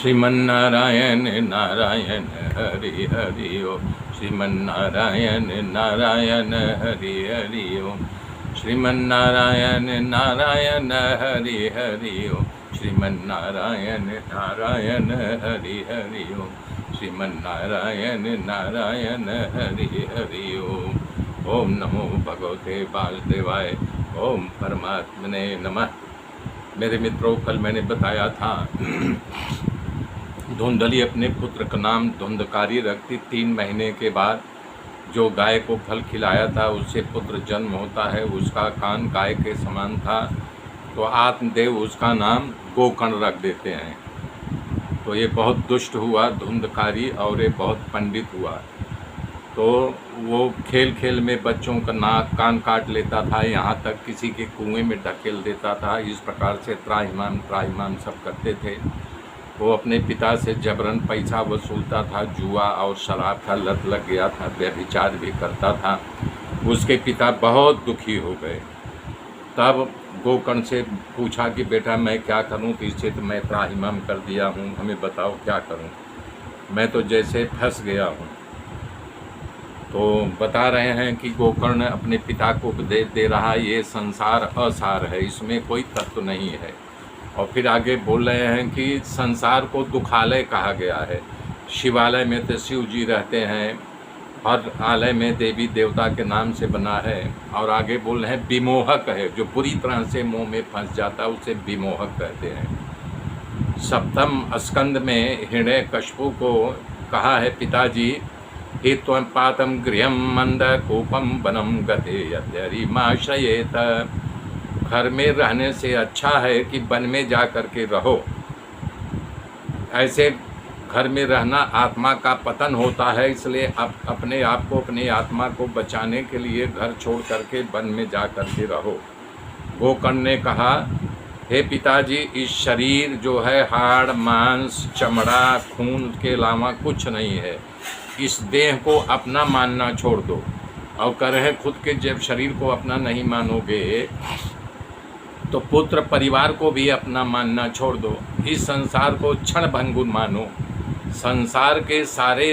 श्रीमन्नारायण नारायण हरि हरि ओम। श्रीमन्नारायण नारायण हरि हरि ओम। श्रीमन्नारायण नारायण हरि हरि ओम। श्रीमन्नारायण नारायण हरि हरि ओम। श्रीमन्नारायण नारायण हरि हरि ओम। ओम नमो भगवते वासुदेवाय। ओम परमात्मने नमः। मेरे मित्रों, कल मैंने बताया था धुंधली अपने पुत्र का नाम धुंधकारी रखती। 3 महीने के बाद जो गाय को फल खिलाया था उससे पुत्र जन्म होता है। उसका कान गाय के समान था, तो आत्मदेव उसका नाम गोकर्ण रख देते हैं। तो ये बहुत दुष्ट हुआ धुंधकारी, और ये बहुत पंडित हुआ। तो वो खेल खेल में बच्चों का नाक कान काट लेता था, यहाँ तक किसी के कुएं में ढकेल देता था। इस प्रकार से त्राहिमाम सब करते थे। वो अपने पिता से जबरन पैसा वसूलता था, जुआ और शराब का लत लग गया था, व्यभिचार भी करता था। उसके पिता बहुत दुखी हो गए। तब गोकर्ण से पूछा कि बेटा मैं क्या करूं, तो इससे तो मैं त्राहिमाम कर दिया हूं, हमें बताओ क्या करूं, मैं तो जैसे फंस गया हूं। तो बता रहे हैं कि गोकर्ण अपने पिता को उपदेश दे रहा है, ये संसार असार है, इसमें कोई तत्व नहीं है। और फिर आगे बोल रहे हैं कि संसार को दुखालय कहा गया है। शिवालय में तो शिव जी रहते हैं, हर आलय में देवी देवता के नाम से बना है। और आगे बोल रहे हैं विमोहक है, जो पूरी तरह से मोह में फंस जाता है उसे विमोहक कहते हैं। सप्तम स्कंद में हिरण्यकशिपु को कहा है, पिताजी हि त्वं पातं गृहं मंदकूपं वनं गते यद्यरिमाश्रयेत। घर में रहने से अच्छा है कि वन में जा कर के रहो। ऐसे घर में रहना आत्मा का पतन होता है, इसलिए आप अपने आप को, अपनी आत्मा को बचाने के लिए घर छोड़ करके वन में जा कर के रहो। गोकर्ण ने कहा, हे पिताजी, इस शरीर जो है हाड़ मांस चमड़ा खून के अलावा कुछ नहीं है। इस देह को अपना मानना छोड़ दो। और कह रहे खुद के जब शरीर को अपना नहीं मानोगे तो पुत्र परिवार को भी अपना मानना छोड़ दो। इस संसार को क्षण भंगुर मानो। संसार के सारे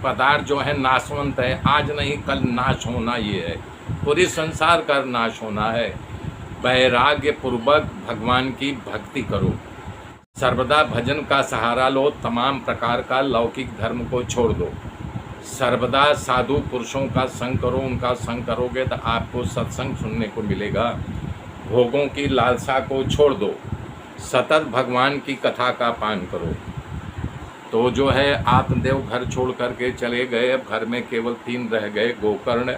पदार्थ जो है नाशवंत है, आज नहीं कल नाश होना ये है। पूरे संसार का नाश होना है। वैराग्य पूर्वक भगवान की भक्ति करो, सर्वदा भजन का सहारा लो, तमाम प्रकार का लौकिक धर्म को छोड़ दो। सर्वदा साधु पुरुषों का संग करो, उनका संग करोगे तो आपको सत्संग सुनने को मिलेगा। भोगों की लालसा को छोड़ दो, सतत भगवान की कथा का पान करो। तो जो है आत्मदेव घर छोड़ करके चले गए। अब घर में केवल 3 रह गए, गोकर्ण,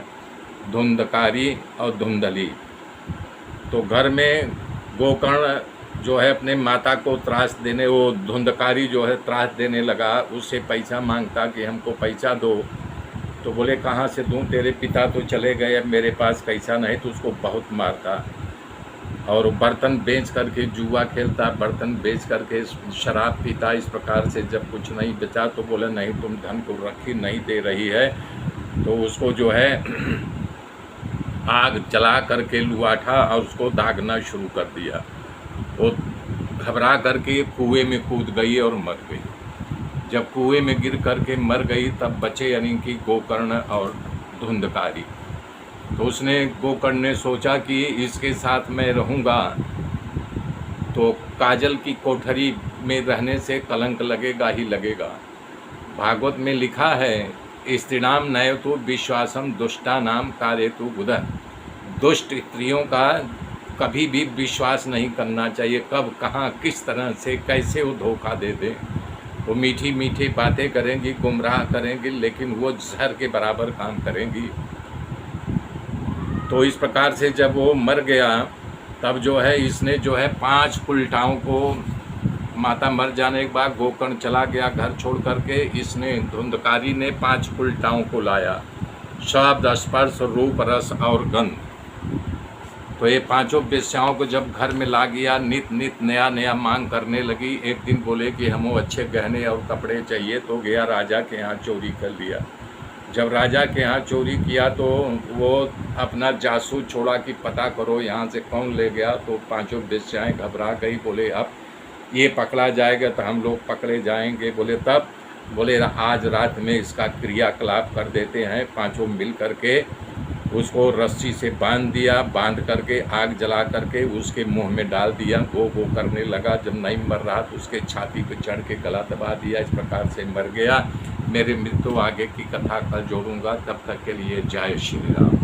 धुंधकारी और धुंधली। तो घर में गोकर्ण जो है अपने माता को त्रास देने, वो धुंधकारी जो है त्रास देने लगा, उससे पैसा मांगता कि हमको पैसा दो। तो बोले कहाँ से दूँ, तेरे पिता तो चले गए, अब मेरे पास पैसा नहीं। तो उसको बहुत मारता और बर्तन बेच करके जुआ खेलता, बर्तन बेच करके शराब पीता। इस प्रकार से जब कुछ नहीं बचा तो बोले नहीं तुम धन को रखी नहीं दे रही है, तो उसको जो है आग जला करके लुआठा और उसको दागना शुरू कर दिया। वो घबरा करके कुएं में कूद गई और मर गई। जब कुएं में गिर करके मर गई तब बचे यानी कि गोकर्ण और धुंधकारी। तो उसने गोकर्ण ने सोचा कि इसके साथ मैं रहूँगा तो काजल की कोठरी में रहने से कलंक लगेगा ही लगेगा। भागवत में लिखा है, स्त्रीणाम नयतु विश्वासम दुष्टानाम कार्यतु बुधः। दुष्ट स्त्रियों का कभी भी विश्वास नहीं करना चाहिए। कब कहाँ किस तरह से कैसे वो धोखा दे दें। वो मीठी मीठी बातें करेंगी, गुमराह करेंगी, लेकिन वो जहर के बराबर काम करेंगी। तो इस प्रकार से जब वो मर गया तब जो है इसने जो है 5 उल्टाओं को, माता मर जाने के बाद गोकर्ण चला गया घर छोड़ करके। इसने धुंधकारी ने 5 उल्टाओं को लाया, शब्द स्पर्श रूप रस और गंध। तो ये 5 वेश्याओं को जब घर में ला गया, नित नित नया नया मांग करने लगी। एक दिन बोले कि हमको अच्छे गहने और कपड़े चाहिए, तो गया राजा के यहाँ चोरी कर लिया। जब राजा के यहाँ चोरी किया तो वो अपना जासूस छोड़ा कि पता करो यहाँ से कौन ले गया। तो 5 वेश्याएं घबरा गई, बोले अब ये पकड़ा जाएगा तो हम लोग पकड़े जाएंगे। बोले तब, बोले आज रात में इसका क्रियाकलाप कर देते हैं। पांचों मिल करके उसको रस्सी से बांध दिया, बांध करके आग जला करके उसके मुंह में डाल दिया। गो गो करने लगा, जब नहीं मर रहा तो उसके छाती पे चढ़ के गला दबा दिया। इस प्रकार से मर गया। मेरे मृत्यु आगे की कथा कल जोड़ूंगा, तब तक के लिए जय श्री राम।